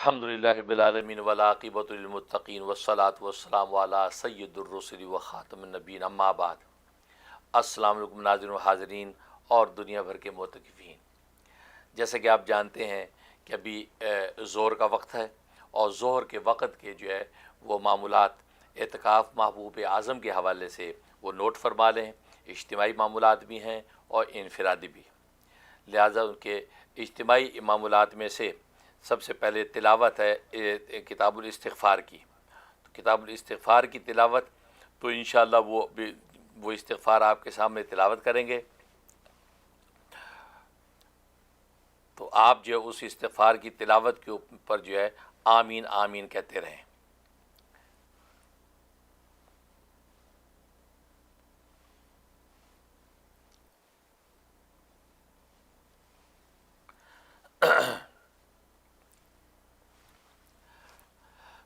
الحمدللہ رب العالمین والعاقبۃ للمتقین والصلاۃ والسلام علی سید الرسل و خاتم النبیین اما بعد۔ السلام علیکم ناظرین و حاضرین اور دنیا بھر کے معتکفین۔ جیسے کہ آپ جانتے ہیں کہ ابھی ظہر کا وقت ہے، اور ظہر کے وقت کے جو ہے وہ معمولات اعتکاف محبوب اعظم کے حوالے سے وہ نوٹ فرما لیں۔ اجتماعی معمولات بھی ہیں اور انفرادی بھی، لہٰذا ان کے اجتماعی معمولات میں سے سب سے پہلے تلاوت ہے کتاب الاستغفار کی۔ تو کتاب الاستغفار کی تلاوت تو انشاءاللہ وہ استغفار آپ کے سامنے تلاوت کریں گے، تو آپ جو اس استغفار کی تلاوت کے اوپر جو ہے آمین آمین کہتے رہیں۔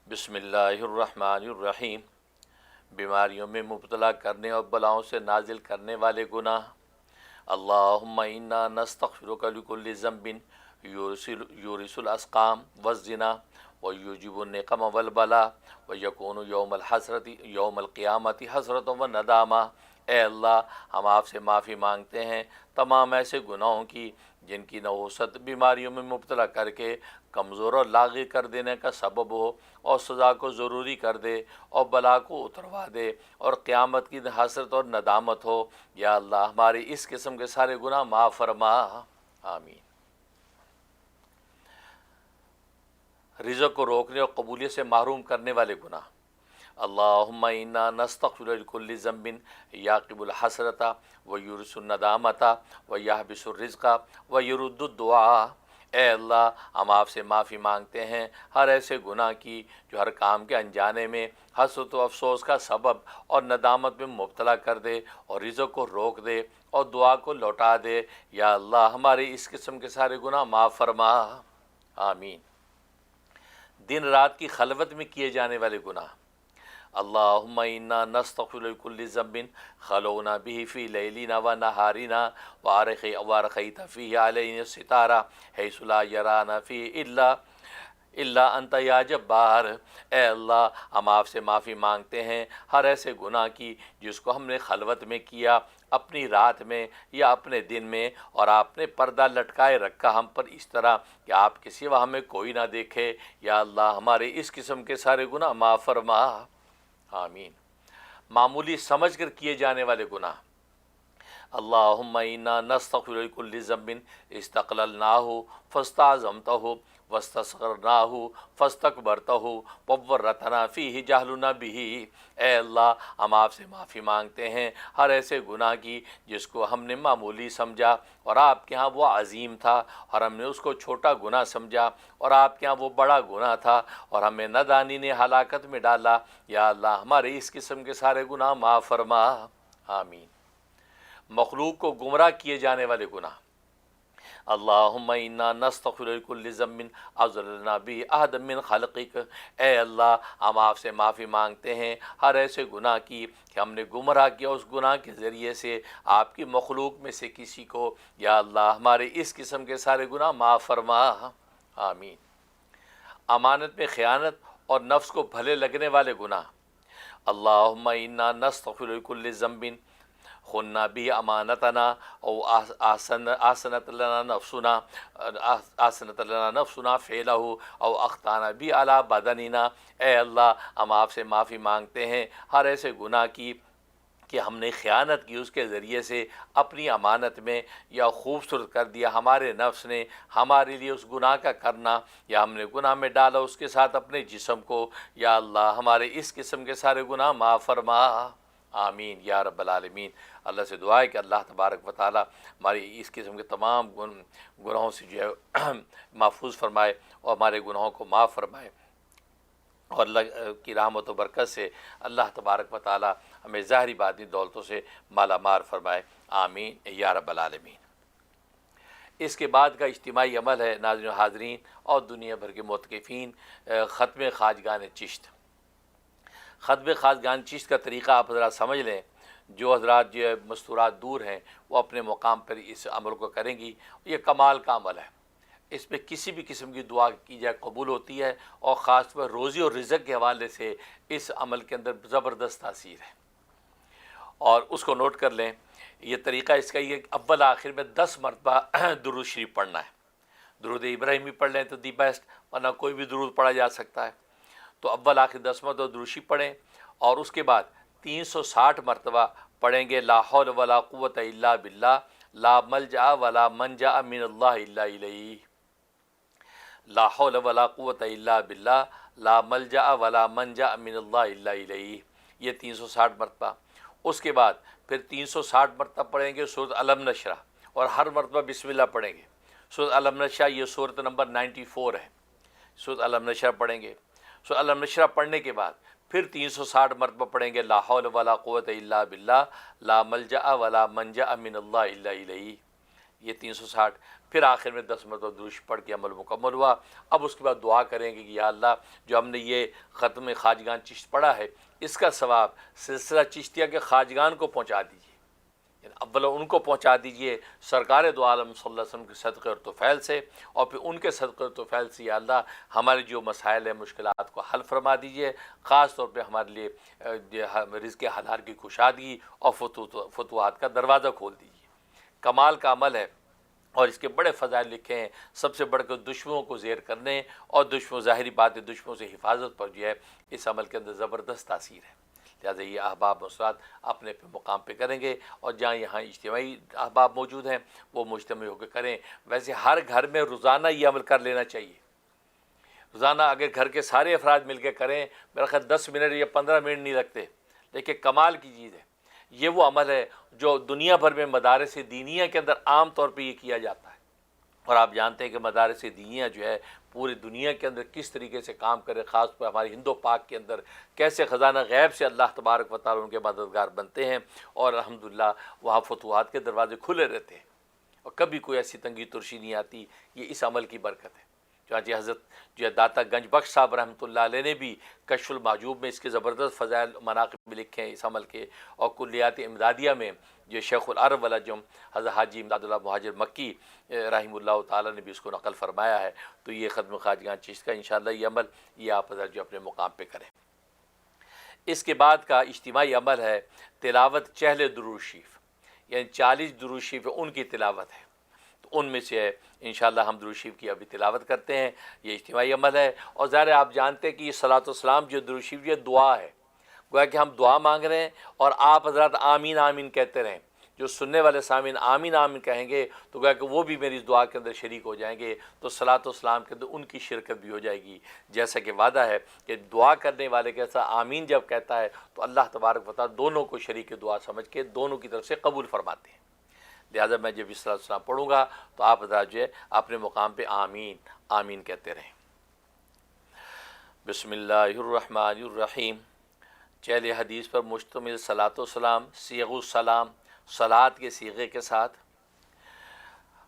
بسم اللہ الرحمن الرحیم۔ بیماریوں میں مبتلا کرنے اور بلاؤں سے نازل کرنے والے گناہ۔ اللہم انا نستغفرک لکل ذنب یورث الاسقام والزنا ویوجب النقم والبلا ویکون یوم الحسرت یوم القیامت حسرت و ندامہ۔ اے اللہ، ہم آپ سے معافی مانگتے ہیں تمام ایسے گناہوں کی جن کی نحوست بیماریوں میں مبتلا کر کے کمزور اور لاغر کر دینے کا سبب ہو، اور سزا کو ضروری کر دے اور بلا کو اتروا دے اور قیامت کی حسرت اور ندامت ہو۔ یا اللہ، ہمارے اس قسم کے سارے گناہ معاف فرما، آمین۔ رزق کو روکنے اور قبولیت سے محروم کرنے والے گناہ۔ اللہم انا نستغفر لکل ذنب یعقب الحسرت ویورث الندامت ویحبس الرزق ویرد الدعاء۔ اے اللہ، ہم آپ سے معافی مانگتے ہیں ہر ایسے گناہ کی جو ہر کام کے انجانے میں حسرت و افسوس کا سبب اور ندامت میں مبتلا کر دے اور رزق کو روک دے اور دعا کو لوٹا دے۔ یا اللہ، ہمارے اس قسم کے سارے گناہ معاف فرما، آمین۔ دن رات کی خلوت میں کیے جانے والے گناہ۔ اللہم انا نستغفر لکل ذنب خلونا به فی لیلنا و نہارنا وارخیت فیہ علینا الستارہ حیث لا یرانا فیہ الا انت یا جبار۔ اے اللہ، ہم آپ سے معافی مانگتے ہیں ہر ایسے گناہ کی جس کو ہم نے خلوت میں کیا، اپنی رات میں یا اپنے دن میں، اور آپ نے پردہ لٹکائے رکھا ہم پر اس طرح کہ آپ کے سوا ہمیں کوئی نہ دیکھے۔ یا اللہ، ہمارے اس قسم کے سارے گناہ معاف فرما، آمین۔ معمولی سمجھ کر کیے جانے والے گناہ۔ اللہم انا نستغفر لکل ذنب استقللناہ فاستعظمتہ واستصغرناہ فاستکبرتہ وورطنا فیہ جہلنا بہ۔ اے اللہ، ہم آپ سے معافی مانگتے ہیں ہر ایسے گناہ کی جس کو ہم نے معمولی سمجھا اور آپ کے ہاں وہ عظیم تھا، اور ہم نے اس کو چھوٹا گناہ سمجھا اور آپ کے ہاں وہ بڑا گناہ تھا، اور ہمیں نادانی نے ہلاکت میں ڈالا۔ یا اللہ، ہمارے اس قسم کے سارے گناہ معاف فرما، آمین۔ مخلوق کو گمراہ کیے جانے والے گناہ۔ اللہم انا نستغفر لکل ذنب اضللنا به احدا من خلقک۔ اے اللہ، ہم آپ سے معافی مانگتے ہیں ہر ایسے گناہ کی کہ ہم نے گمراہ کیا اس گناہ کے ذریعے سے آپ کی مخلوق میں سے کسی کو۔ یا اللہ، ہمارے اس قسم کے سارے گناہ معاف فرما، آمین۔ امانت میں خیانت اور نفس کو بھلے لگنے والے گناہ۔ اللہم انا نستغفر لکل ذنب خنا بھی امانتنا او آسنت لنا نفسنا فعلہ او اخطانا بھی علی بدننا۔ اے اللہ، ہم آپ سے معافی مانگتے ہیں ہر ایسے گناہ کی کہ ہم نے خیانت کی اس کے ذریعے سے اپنی امانت میں، یا خوبصورت کر دیا ہمارے نفس نے ہمارے لیے اس گناہ کا کرنا، یا ہم نے گناہ میں ڈالا اس کے ساتھ اپنے جسم کو۔ یا اللہ، ہمارے اس قسم کے سارے گناہ معاف فرما، آمین یا رب العالمین۔ اللہ سے دعا ہے کہ اللہ تبارک و تعالی ہماری اس قسم کے تمام گناہوں سے جو ہے محفوظ فرمائے اور ہمارے گناہوں کو معاف فرمائے، اور اللہ کی رحمت و برکت سے اللہ تبارک و تعالی ہمیں ظاہری باطنی دولتوں سے مالا مال فرمائے، آمین یا رب العالمین۔ اس کے بعد کا اجتماعی عمل ہے ناظرین و حاضرین اور دنیا بھر کے معتکفین، ختم خواجگان چشت۔ ختم خواجگان چشت کا طریقہ آپ حضرات سمجھ لیں۔ جو حضرات جو ہے مستورات دور ہیں وہ اپنے مقام پر اس عمل کو کریں گی۔ یہ کمال کا عمل ہے۔ اس میں کسی بھی قسم کی دعا کی جائے قبول ہوتی ہے، اور خاص طور پر روزی اور رزق کے حوالے سے اس عمل کے اندر زبردست تاثیر ہے۔ اور اس کو نوٹ کر لیں، یہ طریقہ اس کا یہ کہ اول آخر میں 10 مرتبہ درود شریف پڑھنا ہے۔ درود ابراہیمی پڑھ لیں تو دی بیسٹ، ورنہ کوئی بھی درود پڑھا جا سکتا ہے۔ تو اول آخر 10 مرتبہ درود شریف پڑھیں، اور اس کے بعد 360 مرتبہ پڑھیں گے لا حول ولا قوت الا باللہ، لا ملجا ولا منجا من اللہ الا الیہ، لا حول ولا قوت الا باللہ، لا ملجا ولا منجا من اللہ الا الیہ، یہ 360 مرتبہ۔ اس کے بعد پھر 360 مرتبہ پڑھیں گے سورۃ علم نشرہ، اور ہر مرتبہ بسم اللہ پڑھیں گے۔ سورۃ علم نشرہ یہ سورۃ نمبر 94 ہے، سورۃ علم نشرہ پڑھیں گے۔ سورۃ علم نشرہ پڑھنے کے بعد پھر 360 مرتبہ پڑھیں گے لا حول ولا قوت الا باللہ، لا ملجا ولا منجا من اللہ الا الیہ، یہ 360۔ پھر آخر میں 10 مرتبہ درود پڑھ کے عمل مکمل ہوا۔ اب اس کے بعد دعا کریں گے کہ یا اللہ، جو ہم نے یہ ختم خواجگان چشت پڑھا ہے، اس کا ثواب سلسلہ چشتیہ کے خواجگان کو پہنچا دیجیے، یعنی اولا ان کو پہنچا دیجیے سرکار دو عالم صلی اللہ علیہ وسلم کے صدقے اور توفیل سے، اور پھر ان کے صدقے اور توفیل سے یا اللہ ہمارے جو مسائل ہیں، مشکلات کو حل فرما دیجیے، خاص طور پہ ہمارے لیے رزق حلال کی کشادگی اور فتوحات کا دروازہ کھول دیجیے۔ کمال کا عمل ہے، اور اس کے بڑے فضائل لکھے ہیں، سب سے بڑھ کر دشمنوں کو زیر کرنے اور ظاہری بات ہے دشمنوں سے حفاظت پر جو ہے اس عمل کے اندر زبردست تاثیر ہے۔ لہٰذا یہ احباب مسرات اپنے پہ مقام پہ کریں گے، اور جہاں یہاں اجتماعی احباب موجود ہیں وہ مجتمع ہو کے کریں۔ ویسے ہر گھر میں روزانہ یہ عمل کر لینا چاہیے۔ روزانہ اگر گھر کے سارے افراد مل کے کریں، میرا خیال 10 منٹ یا 15 منٹ نہیں لگتے، لیکن کمال کی چیز ہے۔ یہ وہ عمل ہے جو دنیا بھر میں مدارس دینیہ کے اندر عام طور پہ یہ کیا جاتا ہے، اور آپ جانتے ہیں کہ مدارس دینیہ جو ہے پوری دنیا کے اندر کس طریقے سے کام کرے، خاص طور پر ہماری ہند و پاک کے اندر کیسے خزانہ غیب سے اللہ تبارک و تعالیٰ ان کے مددگار بنتے ہیں، اور الحمدللہ وہاں فتوحات کے دروازے کھلے رہتے ہیں، اور کبھی کوئی ایسی تنگی ترشی نہیں آتی۔ یہ اس عمل کی برکت ہے۔ چنانچہ حضرت جو ہے داتا گنج بخش صاحب رحمۃ اللہ علیہ نے بھی کشف المحجوب میں اس کے زبردست فضائل مناقب لکھے ہیں اس عمل کے، اور کلیات امدادیہ میں جو شیخ العرب والعجم حضرت حاجی امداد اللہ مہاجر مکی رحمہ اللہ تعالیٰ نے بھی اس کو نقل فرمایا ہے۔ تو یہ ختم خواجگان چشت کا انشاءاللہ یہ عمل یہ آپ حضرت جو اپنے مقام پہ کریں۔ اس کے بعد کا اجتماعی عمل ہے تلاوت چہل درود شریف، یعنی 40 درود شریف ان کی تلاوت ہے۔ تو ان میں سے انشاءاللہ ہم درود شریف کی ابھی تلاوت کرتے ہیں، یہ اجتماعی عمل ہے۔ اور ظاہر آپ جانتے ہیں کہ یہ صلاۃ والسلام جو درود شریف یہ دعا ہے، گویا کہ ہم دعا مانگ رہے ہیں اور آپ حضرات آمین آمین کہتے رہیں۔ جو سننے والے سامعین آمین آمین کہیں گے تو گویا کہ وہ بھی میری اس دعا کے اندر شریک ہو جائیں گے، تو صلاۃ والسلام کے اندر ان کی شرکت بھی ہو جائے گی۔ جیسا کہ وعدہ ہے کہ دعا کرنے والے کے ساتھ آمین جب کہتا ہے تو اللہ تبارک و تعالیٰ دونوں کو شریک دعا سمجھ کے دونوں کی طرف سے قبول فرماتے ہیں۔ لہٰذا میں جب صلاۃ والسلام پڑھوں گا تو آپ حضرات جو ہے اپنے مقام پہ آمین آمین کہتے رہیں۔ بسم اللہ الرحمن الرحیم۔ چہل حدیث پر مشتمل صلاۃ والسلام صیغ السلام، صلاۃ کے صیغے کے ساتھ۔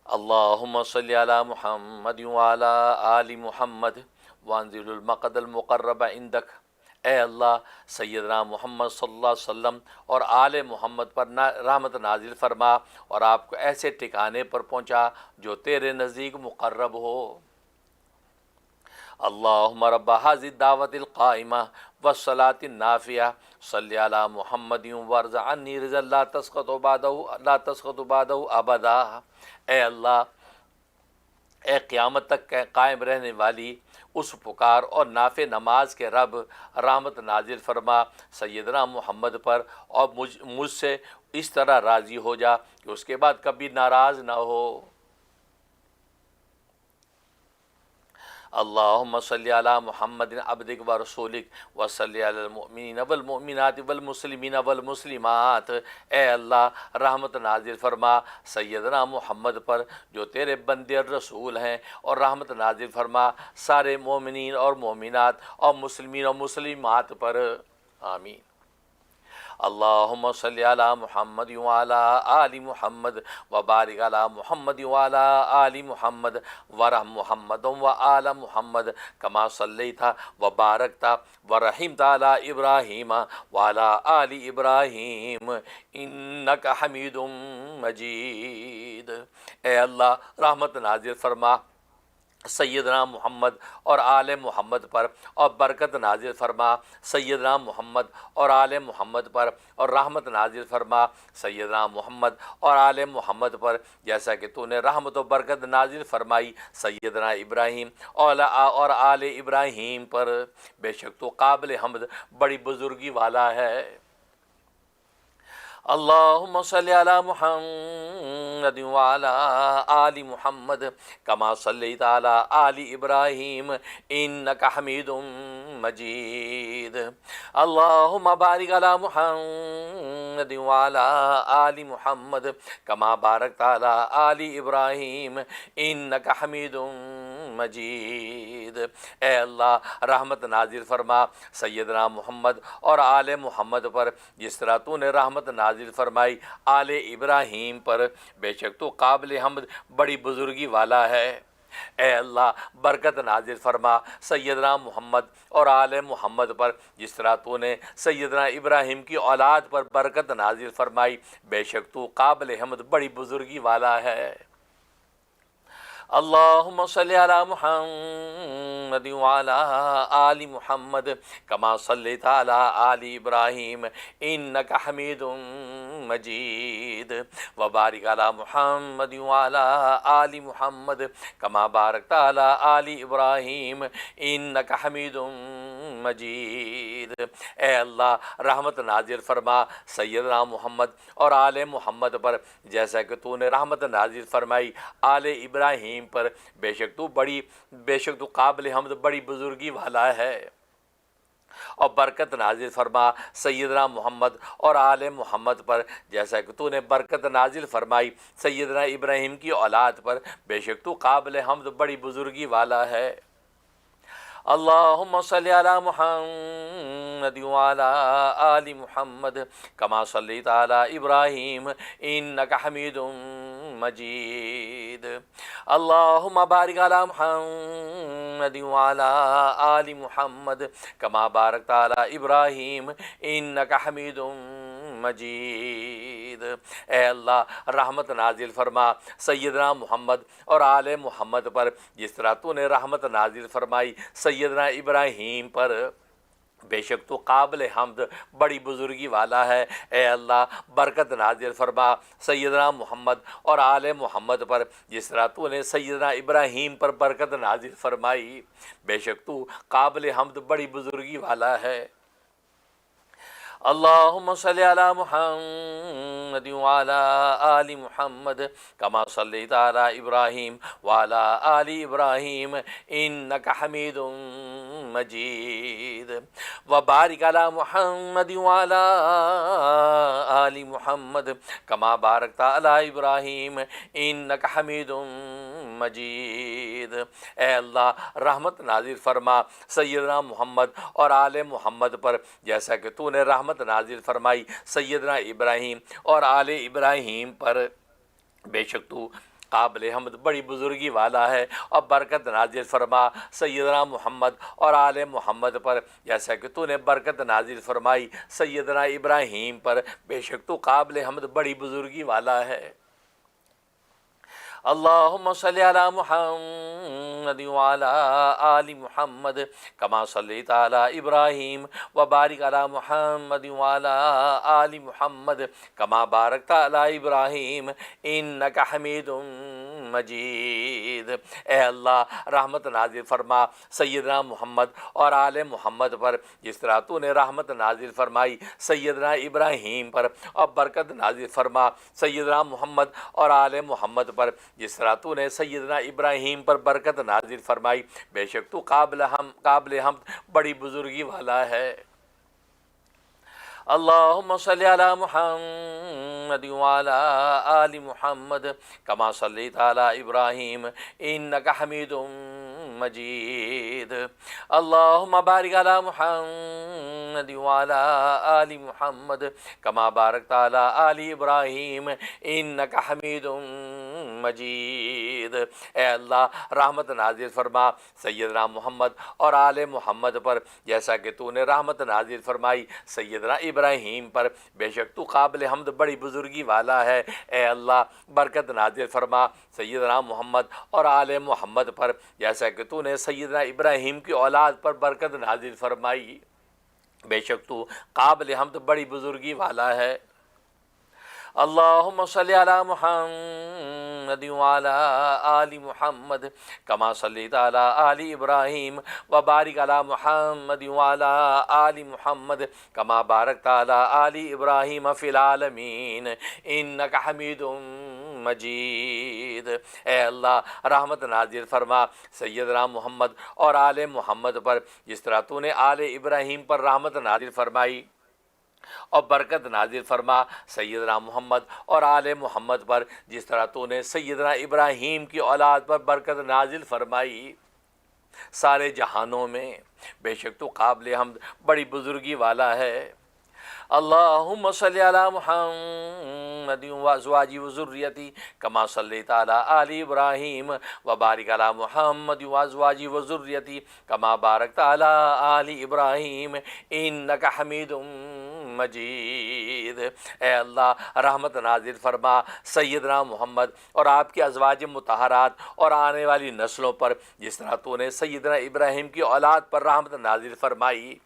اللہم صلی علی محمد وعلی آل محمد وانزل المقد المقرب عندک۔ اے اللہ سیدنا محمد صلی اللہ علیہ وسلم اور آل محمد پر رحمت نازل فرما، اور آپ کو ایسے ٹھکانے پر پہنچا جو تیرے نزدیک مقرب ہو۔ اللہم رب ھذہ الدعوۃ القائمہ والصلاۃ النافعہ صلی علی محمد وارض عنی رضا لا تسقط بعدہ ابدا۔ اے اللہ، اے قیامت تک قائم رہنے والی اس پکار اور نافع نماز کے رب، رحمت نازل فرما سیدنا محمد پر، اور مجھ سے اس طرح راضی ہو جا کہ اس کے بعد کبھی ناراض نہ ہو۔ اللہم صلی علی محمد عبدک و رسولک و صلی علی المؤمنین والمؤمنات والمسلمین والمسلمات۔ اے اللہ رحمت نازل فرما سیدنا محمد پر جو تیرے بندے اور رسول ہیں، اور رحمت نازل فرما سارے مومنین اور مومنات اور مسلمین اور مسلمات پر، آمین۔ اللہم صلی علی محمد وعلی آل محمد وبارک علی محمد وعلی آل محمد ورحم محمد وآل محمد کما صلیت وبارکت ورحمت علی ابراہیم وعلی آل ابراہیم انک حمید مجید۔ اے اللہ رحمت نازل فرما سیدنا محمد اور آل محمد پر، اور برکت نازل فرما سیدنا محمد اور آل محمد پر، اور رحمت نازل فرما سیدنا محمد اور آل محمد پر، جیسا کہ تو نے رحمت و برکت نازل فرمائی سیدنا ابراہیم اور آل ابراہیم پر۔ بے شک تو قابل حمد بڑی بزرگی والا ہے۔ اللہم صلی علی محمد وعلی آل محمد کما صلیت علی آل ابراہیم انک حمید مجید۔ اللہم بارک علی محمد وعلی آل محمد کما بارکت علی آل ابراہیم انک حمید مجید۔ اے اللہ رحمت نازل فرما سیدنا محمد اور آل محمد پر، جس طرح تو نے رحمت نازل فرمائی آل ابراہیم پر۔ بے شک تو قابل حمد بڑی بزرگی والا ہے۔ اے اللہ برکت نازل فرما سیدنا محمد اور آل محمد پر، جس طرح تو نے سیدنا ابراہیم کی اولاد پر برکت نازل فرمائی۔ بے شک تو قابل حمد بڑی بزرگی والا ہے۔ اللہم صلی علی محمد وعلی آل محمد کما صلیت علی آل ابراہیم انک حمید مجید، وبارک علی محمد وعلی آل محمد کما بارکت علی آل ابراہیم انک حمید مجید۔ اے اللہ رحمت نازل فرما سیدنا محمد اور آل محمد پر، جیسا کہ تو نے رحمت نازل فرمائی آل ابراہیم پر۔ بے شک تو قابل حمد بڑی بزرگی والا ہے۔ اور برکت نازل فرما سیدنا محمد اور آل محمد پر، جیسا کہ تو نے برکت نازل فرمائی سیدنا ابراہیم کی اولاد پر۔ بے شک تو قابل حمد بڑی بزرگی والا ہے۔ اللہم صلی علی محمد وعلی آل محمد کما صلیت علی ابراہیم انک حمید مجید۔ اللہم بارک علی محمد وعلی آل محمد کما بارکت علی ابراہیم انک حمید مجید۔ اے اللہ رحمت نازل فرما سیدنا محمد اور آل محمد پر، جس طرح تو نے رحمت نازل فرمائی سیدنا ابراہیم پر۔ بے شک تو قابل حمد بڑی بزرگی والا ہے۔ اے اللہ برکت نازل فرما سیدنا محمد اور آل محمد پر، جس طرح تو نے سیدنا ابراہیم پر برکت نازل فرمائی۔ بے شک تو قابل حمد بڑی بزرگی والا ہے۔ اللہم صلی علی محمد وعلی آل محمد کما صلیت علی ابراہیم وعلی آل ابراہیم انک حمید مجید، وبارک علی محمد وعلی آل محمد کما بارکت علی ابراہیم انک حمید مجید۔ اے اللہ رحمت نازل فرما سیدنا محمد اور آل محمد پر، جیسا کہ تو نے رحمت نازل فرمائی سیدنا ابراہیم اور آل ابراہیم پر۔ بے شک تو قابل حمد بڑی بزرگی والا ہے۔ اور برکت نازل فرما سیدنا محمد اور آل محمد پر، جیسا کہ تو نے برکت نازل فرمائی سیدنا ابراہیم پر۔ بے شک تو قابل حمد بڑی بزرگی والا ہے۔ اللہم صلی علی محمد وعلی آل محمد کما صلیت علی ابراہیم وبارک علی محمد وعلی آل محمد کما بارکت علی ابراہیم انک حمید مجید۔ اے اللہ رحمت نازل فرما سیدنا محمد اور آل محمد پر، جس طرح تو نے رحمت نازل فرمائی سیدنا ابراہیم پر، اور برکت نازل فرما سیدنا محمد اور آل محمد پر، جس طرح تو نے سیدنا ابراہیم پر برکت نازل فرمائی۔ بے شک تو قابل حمد بڑی بزرگی والا ہے۔ اللہم صلی علی محمد وعلی آل محمد کما صلیت علی ابراہیم انک حمید مجید۔ اللہم بارک علی محمد وعلی آل محمد کما بارکت علی آل ابراہیم انک حمید مجید۔ اے اللہ رحمت نازل فرما سیدنا محمد اور آل محمد پر، جیسا کہ تو نے رحمت نازل فرمائی سیدنا ابراہیم پر، بے شک تو قابل حمد بڑی بزرگی والا ہے۔ اے اللہ برکت نازل فرما سیدنا محمد اور آل محمد پر، جیسا کہ تو نے سیدنا ابراہیم کی اولاد پر برکت نازل فرمائی، بے شک تو قابل حمد بڑی بزرگی والا ہے۔ اللہم صلی علی محمد وعلی آل محمد کما صلیت علی آل ابراہیم وبارک علی محمد وعلی آل محمد کما بارکت علی آل ابراہیم فی العالمین انک حمید مجید۔ اے اللہ رحمت نازل فرما سیدنا محمد اور آل محمد پر، جس طرح تو نے آل ابراہیم پر رحمت نازل فرمائی، اور برکت نازل فرما سیدنا محمد اور آل محمد پر، جس طرح تو نے سیدنا ابراہیم کی اولاد پر برکت نازل فرمائی سارے جہانوں میں، بے شک تو قابل حمد بڑی بزرگی والا ہے۔ اللہم صلی علی محمد وازواجہ وذریتہ کما صلیت علی آل ابراہیم وبارک علی محمد وازواجہ وذریتہ کما بارکت علی آل ابراہیم انک حمید مجید۔ اے اللہ رحمت نازل فرما سیدنا محمد اور آپ کے ازواج مطہرات اور آنے والی نسلوں پر، جس طرح تو نے سیدنا ابراہیم کی اولاد پر رحمت نازل فرمائی،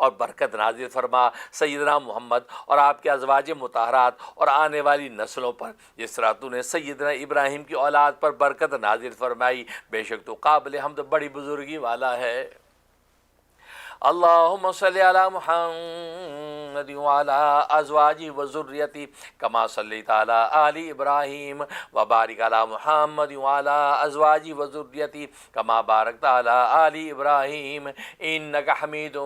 اور برکت نازل فرما سیدنا محمد اور آپ کے ازواج مطہرات اور آنے والی نسلوں پر، جس طرح تو نے سیدنا ابراہیم کی اولاد پر برکت نازل فرمائی، بے شک تو قابل حمد بڑی بزرگی والا ہے۔ اللہم صلی علی محمد وعلی ازواجہ وذریتہ کما صلیت علی آل ابراہیم وبارک علی محمد وعلی ازواجہ وذریتہ کما بارکت علی آل ابراہیم انک حمید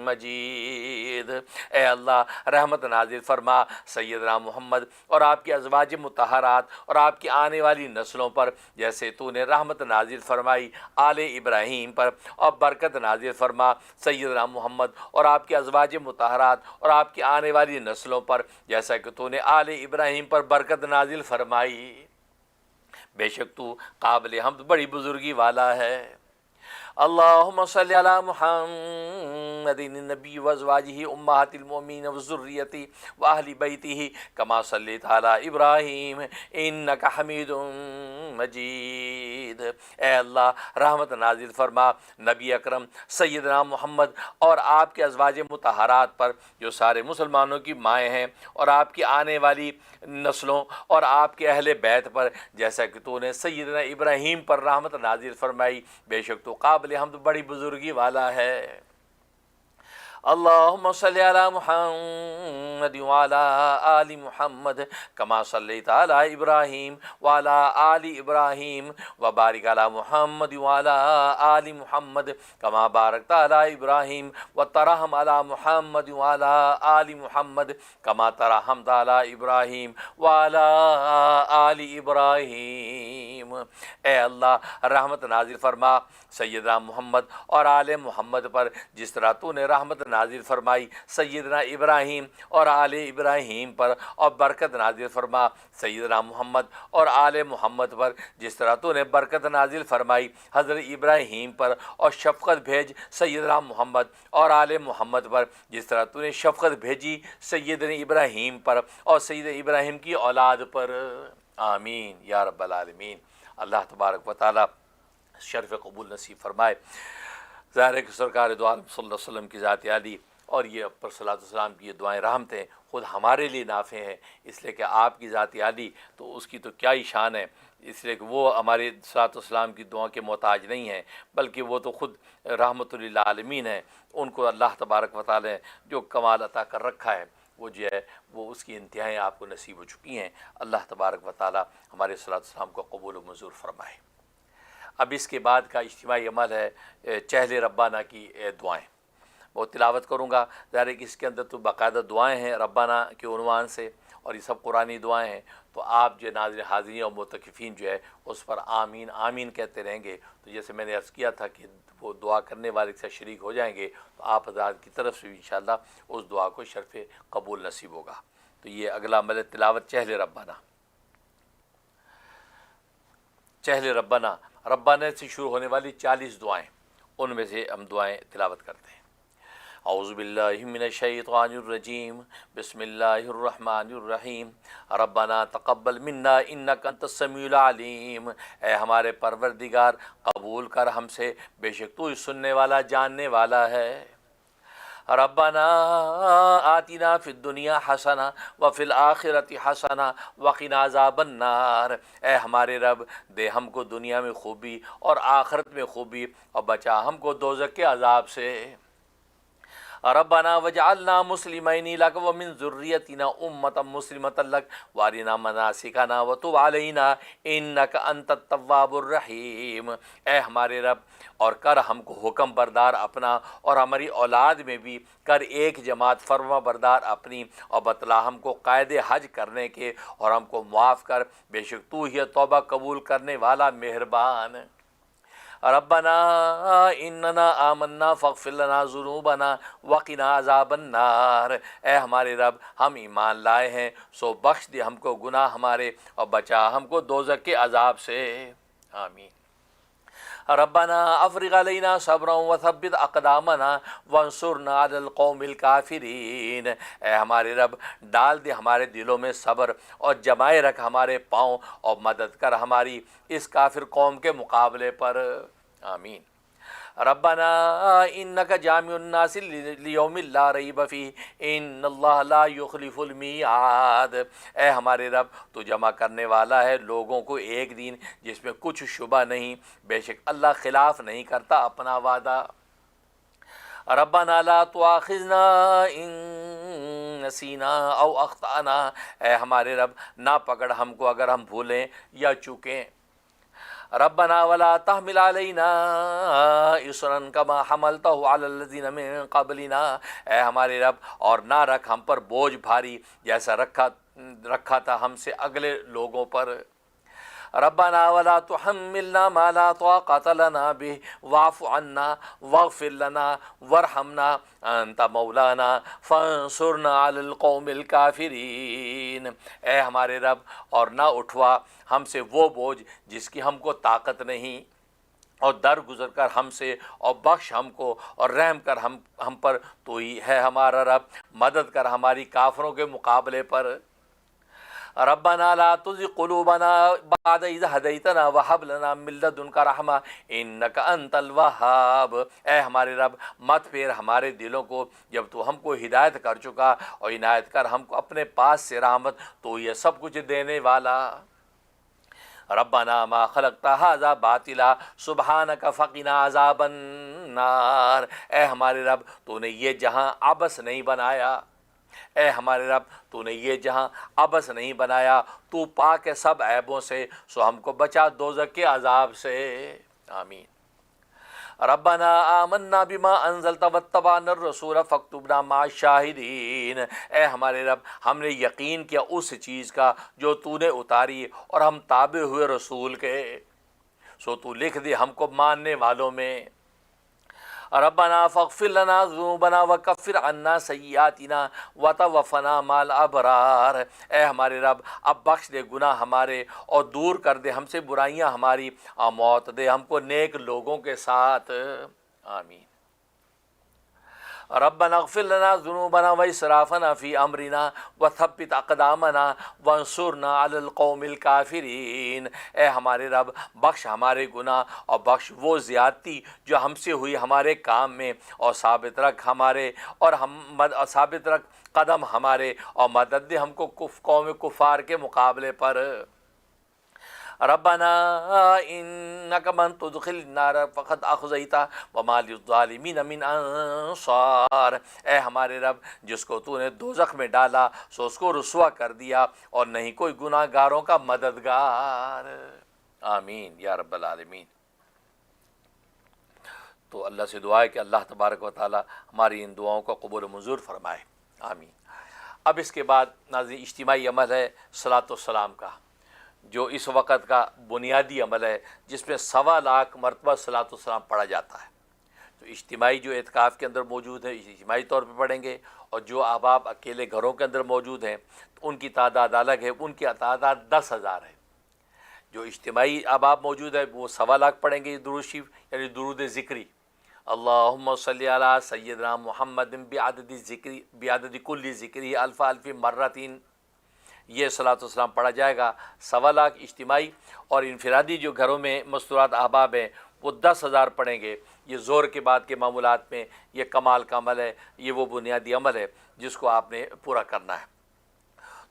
مجید۔ اے اللہ رحمت نازل فرما سیدنا محمد اور آپ کے ازواج مطہرات اور آپ کی آنے والی نسلوں پر، جیسے تو نے رحمت نازل فرمائی آل ابراہیم پر، اور برکت نازل فرما سیدنا محمد اور آپ کے ازواج مطہرات اور آپ کی آنے والی نسلوں پر، جیسا کہ تو نے آل ابراہیم پر برکت نازل فرمائی، بے شک تو قابل حمد بڑی بزرگی والا ہے۔ اللہم صلی علی محمد النبی وازواجہ امہات المؤمنین وذریتہ واہل بیتہ کما صلیت علی ابراہیم انک حمید مجید۔ اے اللہ رحمت نازل فرما نبی اکرم سیدنا محمد اور آپ کے ازواج مطہرات پر، جو سارے مسلمانوں کی مائیں ہیں، اور آپ کی آنے والی نسلوں اور آپ کے اہل بیت پر، جیسا کہ تو نے سیدنا ابراہیم پر رحمت نازل فرمائی، بے شک تو قابل حمد بڑی بزرگی والا ہے۔ اللہم صلی علی محمد وعلی آل محمد کما صلیت علی ابراہیم وعلی آل ابراہیم وبارک علی محمد وعلی آل محمد کما بارکت علی ابراہیم وترحم علی محمد وعلی آل محمد کما ترحمت علی ابراہیم وعلی آل ابراہیم۔ اے اللہ رحمت نازل فرما سیدنا محمد اور آل محمد پر، جس طرح تو نے رحمت نازل فرمائی سیدنا ابراہیم اور آل ابراہیم پر، اور برکت نازل فرما سیدنا محمد اور آل محمد پر، جس طرح تو نے برکت نازل فرمائی حضرت ابراہیم پر، اور شفقت بھیج سیدنا محمد اور آل محمد پر، جس طرح تو نے شفقت بھیجی سیدنا ابراہیم پر اور سیدنا ابراہیم کی اولاد پر۔ آمین یا رب العالمین۔ اللہ تبارک و تعالی شرف قبول نصیب فرمائے۔ ظاہر ہے کہ سرکار دو عالم صلی اللہ علیہ وسلم کی ذات عالی اور یہ پر صلاۃ والسلام کی یہ دعائیں رحمتیں خود ہمارے لیے نافع ہیں، اس لیے کہ آپ کی ذات عالی تو اس کی تو کیا ہی شان ہے، اس لیے کہ وہ ہمارے صلاۃ والسلام کی دعا کے محتاج نہیں ہیں، بلکہ وہ تو خود رحمت للعالمین ہیں۔ ان کو اللہ تبارک و تعالی نے جو کمال عطا کر رکھا ہے، وہ جو ہے وہ اس کی انتہائیں آپ کو نصیب ہو چکی ہیں۔ اللہ تبارک و تعالی ہمارے صلاۃ والسلام کو قبول و منظور فرمائے۔ اب اس کے بعد کا اجتماعی عمل ہے چہل ربانہ کی دعائیں، وہ تلاوت کروں گا۔ ظاہر ہے کہ اس کے اندر تو باقاعدہ دعائیں ہیں ربانہ کے عنوان سے، اور یہ سب قرآنی دعائیں ہیں، تو آپ جو ناظرین حاضرین اور معتکفین جو ہے اس پر آمین آمین کہتے رہیں گے۔ تو جیسے میں نے عرض کیا تھا کہ وہ دعا کرنے والے سے شریک ہو جائیں گے تو آپ حضرات کی طرف سے بھی انشاءاللہ اس دعا کو شرف قبول نصیب ہوگا۔ تو یہ اگلا عمل ہے تلاوت چہل ربانہ۔ چہل ربنا، ربنا سے شروع ہونے والی 40 دعائیں، ان میں سے ہم دعائیں تلاوت کرتے ہیں۔ اعوذ باللہ من الشیطان الرجیم، بسم اللہ الرحمن الرحیم، ربنا تقبل منا انک انت السمیع العلیم، اے ہمارے پروردگار قبول کر ہم سے، بے شک تو ہی سننے والا جاننے والا ہے۔ ربنا آتنا فی الدنیا حسنہ وفی الآخرۃ حسنہ وقنا عذاب النار، اے ہمارے رب دے ہم کو دنیا میں خوبی اور آخرت میں خوبی، اور بچا ہم کو دوزخ کے عذاب سے۔ ربنا وجعلنا مسلمین لک ومن ذریتنا امۃ مسلمۃ لک وارنا مناسکنا وتب علینا انک انت التواب الرحیم، اے ہمارے رب اور کر ہم کو حکم بردار اپنا، اور ہماری اولاد میں بھی کر ایک جماعت فرما بردار اپنی، اور بتلا ہم کو قائد حج کرنے کے، اور ہم کو معاف کر، بے شک تو ہی توبہ قبول کرنے والا مہربان۔ ربنا اننا آمنا فاغفر لنا ذنوبنا وقنا عذاب النار، اے ہمارے رب ہم ایمان لائے ہیں سو بخش دے ہم کو گناہ ہمارے، اور بچا ہم کو دوزخ کے عذاب سے۔ آمین۔ ربنا افرغ علینا صبرا وثبت اقدامنا وانصرنا علی القوم الکافرین، اے ہمارے رب ڈال دے ہمارے دلوں میں صبر، اور جمائے رکھ ہمارے پاؤں، اور مدد کر ہماری اس کافر قوم کے مقابلے پر۔ آمین۔ ربنا انک جامع الناس لیوم لا ریب فیہ ان اللہ لا یخلف المیعاد، اے ہمارے رب تو جمع کرنے والا ہے لوگوں کو ایک دن جس میں کچھ شبہ نہیں، بے شک اللہ خلاف نہیں کرتا اپنا وعدہ۔ ربنا لا تؤاخذنا ان نسینا او اخطأنا، اے ہمارے رب نہ پکڑ ہم کو اگر ہم بھولیں یا چوکیں۔ ربنا ولا تحمل علينا اصرا كما حملته على الذين من قبلنا، اے ہمارے رب اور نہ رکھ ہم پر بوجھ بھاری جیسا رکھا تھا ہم سے اگلے لوگوں پر۔ ربنا ولا تحملنا ما لا طاقة لنا به واعف عنا واغفر لنا وارحمنا انت مولانا فانصرنا على القوم الكافرین، اے ہمارے رب اور نہ اٹھوا ہم سے وہ بوجھ جس کی ہم کو طاقت نہیں، اور درگزر کر ہم سے اور بخش ہم کو اور رحم کر ہم پر، تو ہی ہے ہمارا رب، مدد کر ہماری کافروں کے مقابلے پر۔ ربنا لا تزغ قلوبنا بعد إذ هديتنا وهب لنا من لدنك رحمة إنك أنت الوهاب، اے ہمارے رب مت پھیر ہمارے دلوں کو جب تو ہم کو ہدایت کر چکا، اور عنایت کر ہم کو اپنے پاس سے رحمت، تو یہ سب کچھ دینے والا۔ ربنا ما خلقت هذا باطلا سبحانك فقنا عذاب النار، اے ہمارے رب تو نے یہ جہاں عبث نہیں بنایا، اے ہمارے رب تو نے یہ جہاں عبث نہیں بنایا، تو پاک ہے سب عیبوں سے، سو ہم کو بچا دوزخ کے عذاب سے۔ آمین۔ ربنا آمنا بما انزلت واتبعنا الرسول فاکتبنا مع الشاہدین، اے ہمارے رب ہم نے یقین کیا اس چیز کا جو تو نے اتاری، اور ہم تابع ہوئے رسول کے، سو تو لکھ دے ہم کو ماننے والوں میں۔ ربنا فاغفر لنا ذنوبنا وکفر عنا سیئاتنا وتوفنا مع الابرار، اے ہمارے رب اب بخش دے گناہ ہمارے، اور دور کر دے ہم سے برائیاں ہماری، اور موت دے ہم کو نیک لوگوں کے ساتھ۔ آمین۔ ربنا اغفر لنا ذنوبنا واسرافنا فی امرنا وثبت اقدامنا وانصرنا علی القوم الکافرین، اے ہمارے رب بخش ہمارے گناہ، اور بخش وہ زیادتی جو ہم سے ہوئی ہمارے کام میں، اور ثابت رکھ ہمارے ثابت رکھ قدم ہمارے، اور مدد دے ہم کو قوم کفار کے مقابلے پر۔ ربنا انک من تدخل النار فقد اخزیتہ وما للظالمین من انصار، اے ہمارے رب جس کو تو نے دوزخ میں ڈالا سو اس کو رسوا کر دیا، اور نہیں کوئی گناہ گاروں کا مددگار۔ آمین یا رب العالمین۔ تو اللہ سے دعا ہے کہ اللہ تبارک و تعالی ہماری ان دعاؤں کو قبول و منظور فرمائے۔ آمین۔ اب اس کے بعد ناظرین اجتماعی عمل ہے صلاۃ والسلام کا، جو اس وقت کا بنیادی عمل ہے، جس میں 1.25 لاکھ مرتبہ صلاۃ والسلام پڑھا جاتا ہے۔ تو اجتماعی جو اعتکاف کے اندر موجود ہیں اجتماعی طور پہ پڑھیں گے، اور جو احباب اکیلے گھروں کے اندر موجود ہیں تو ان کی تعداد الگ ہے، ان کی تعداد 10,000 ہے۔ جو اجتماعی احباب موجود ہے وہ 1.25 پڑھیں گے درود شریف، یعنی درود ذکری، اللہم صلی علی سیدنا محمد بعدد کل ذکری الف الف مرتین، یہ صلاۃ والسلام پڑھا جائے گا 1.25 اجتماعی، اور انفرادی جو گھروں میں مستورات احباب ہیں وہ 10,000 پڑھیں گے۔ یہ زور کے بعد کے معمولات میں یہ کمال کا عمل ہے، یہ وہ بنیادی عمل ہے جس کو آپ نے پورا کرنا ہے۔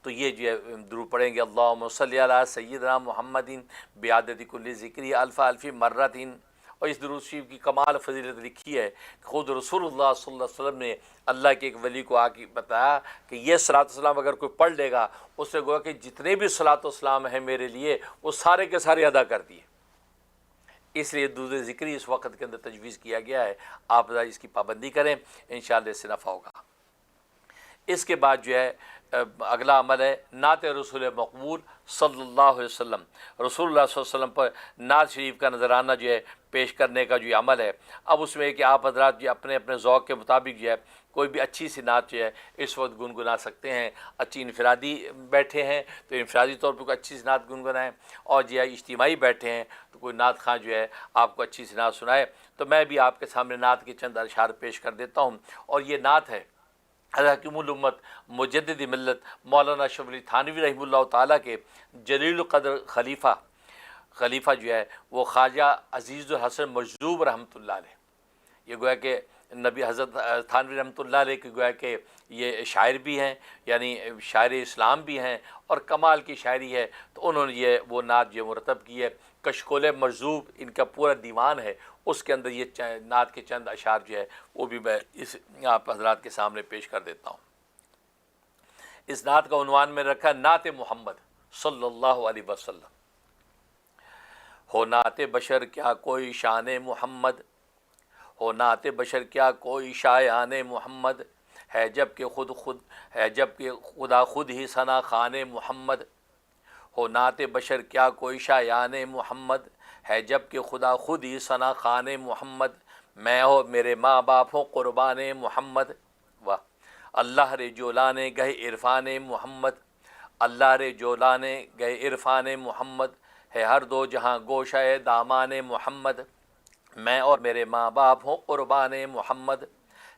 تو یہ جو ہے درود پڑھیں گے، اللہم صلی علی سیدنا محمد بعدد کل ذکری الف الف مرتین۔ اور اس درود شریف کی کمال فضیلت لکھی ہے، خود رسول اللہ صلی اللہ علیہ وسلم نے اللہ کے ایک ولی کو آ کے بتایا کہ یہ صلاۃ والسلام اگر کوئی پڑھ لے گا، اس سے گویا کہ جتنے بھی صلاۃ والسلام ہیں میرے لیے وہ سارے کے سارے ادا کر دیے۔ اس لیے درود ذکری اس وقت کے اندر تجویز کیا گیا ہے، آپ اس کی پابندی کریں، انشاءاللہ اس سے نفع ہوگا۔ اس کے بعد جو ہے اگلا عمل ہے نعت رسول مقبول صلی اللہ علیہ وسلم، رسول اللہ صلی اللہ علیہ وسلم پر نعت شریف کا نذرانہ جو ہے پیش کرنے کا جو یہ عمل ہے۔ اب اس میں کہ آپ حضرات جو اپنے اپنے ذوق کے مطابق جو ہے کوئی بھی اچھی سی نعت جو ہے اس وقت گنگنا سکتے ہیں۔ اچھی انفرادی بیٹھے ہیں تو انفرادی طور پر کوئی اچھی سی نعت گنگنائیں، اور جو ہے اجتماعی بیٹھے ہیں تو کوئی نعت خواں جو ہے آپ کو اچھی سی نعت سنائے۔ تو میں بھی آپ کے سامنے نعت کے چند اشعار پیش کر دیتا ہوں، اور یہ نعت ہے حکیم الامت مجدد ملت مولانا اشرف علی تھانوی رحمہ اللہ تعالیٰ کے جلیل القدر خلیفہ جو ہے وہ خواجہ عزیز الحسن مجذوب رحمۃ اللہ علیہ، یہ گویا کہ نبی حضرت تھانوی رحمۃ اللہ علیہ کی گویا کہ یہ شاعر بھی ہیں، یعنی شاعر اسلام بھی ہیں، اور کمال کی شاعری ہے۔ تو انہوں نے یہ وہ نعت جو مرتب کی ہے، کشکول مجذوب ان کا پورا دیوان ہے، اس کے اندر یہ نعت کے چند اشعار جو ہے وہ بھی میں اس آپ حضرات کے سامنے پیش کر دیتا ہوں۔ اس نعت کا عنوان میں رکھا نعت محمد صلی اللہ علیہ وسلم۔ ہو نعت بشر کیا کوئی شان محمد، ہو نعت بشر کیا کوئی شایان محمد، ہے جب کہ خدا خود ہی ثنا خوان محمد، ہو نعت بشر کیا کوئی شایان محمد، ہے جب کہ خدا خود ہی ثنا خوان محمد، میں ہو میرے ماں باپ ہوں قربان محمد، واہ اللہ رے جولانے گئے عرفان محمد، اللہ رے جولانے گئے عرفان محمد، ہے ہر دو جہاں گوشہ دامان محمد، میں اور میرے ماں باپ ہوں قربان محمد،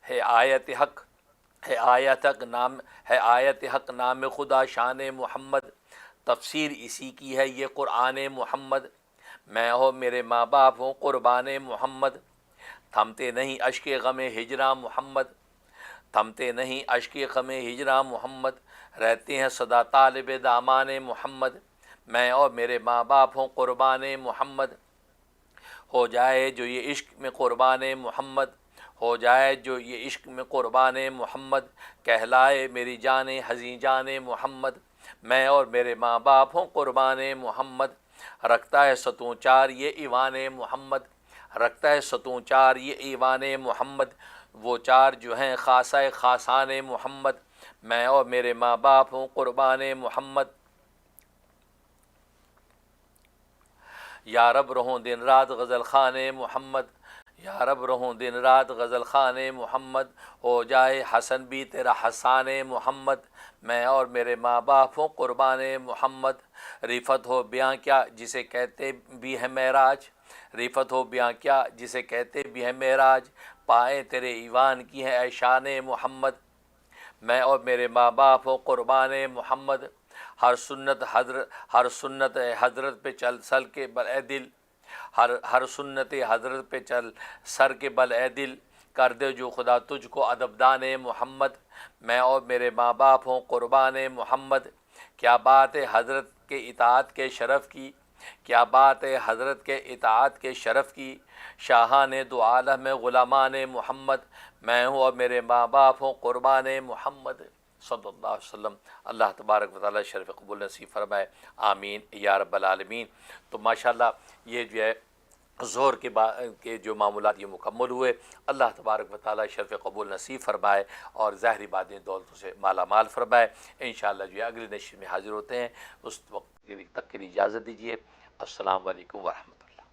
ہے آیت حق نام خدا شان محمد، تفسیر اسی کی ہے یہ قرآن محمد، میں ہو میرے ماں باپ ہوں قربان محمد، تھمتے نہیں اشک غم ہجراں محمد، تھمتے نہیں اشک غم ہجراں محمد، رہتے ہیں سدا طالب دامان محمد، میں اور میرے ماں باپ ہوں قربان محمد، ہو جائے جو یہ عشق میں قربان محمد، ہو جائے جو یہ عشق میں قربان محمد، کہلائے میری جان حزین جان محمد، میں اور میرے ماں باپ ہوں قربان محمد، رکھتا ہے ستوں چار یہ ایوان محمد، رکھتا ہے ستوں چار یہ ایوان محمد، وہ چار جو ہیں خاصہ خاصان محمد، میں اور میرے ماں باپ ہوں قربان محمد، یا رب رہوں دن رات غزل خان محمد، یا رب رہوں دن رات غزل خان محمد، ہو جائے حسن بھی تیرا حسان محمد، میں اور میرے ماں باپ ہوں قربان محمد، رفت ہو بیاں کیا جسے کہتے بھی ہے معراج، رفت ہو بیاں کیا جسے کہتے بھی ہے معراج، پائیں تیرے ایوان کی ہے اے شان محمد، میں اور میرے ماں باپ ہوں قربان محمد، ہر سنت حضرت پہ چل سل کے بل اے دل، ہر سنت حضرت پہ چل سر کے بل اے دل، کر دے جو خدا تجھ کو ادبدان محمد، میں اور میرے ماں باپ ہوں قربان محمد، کیا بات ہے حضرت کے اطاعت کے شرف کی، کیا بات ہے حضرت کے اطاعت کے شرف کی، شاہان دو عالم میں غلامان محمد، میں ہوں اور میرے ماں باپ ہوں قربان محمد صلی اللہ علیہ وسلم۔ اللہ تبارک و تعالی شرف قبول نصیب فرمائے، آمین یا رب العالمین۔ تو ماشاءاللہ یہ جو ہے ظہر کے جو معمولات یہ مکمل ہوئے، اللہ تبارک و تعالی شرف قبول نصیب فرمائے اور ظاہری باطنی دولتوں سے مالا مال فرمائے۔ انشاءاللہ جو ہے اگلی نشر میں حاضر ہوتے ہیں، اس وقت تک کے لیے اجازت دیجیے۔ السلام علیکم ورحمۃ اللہ۔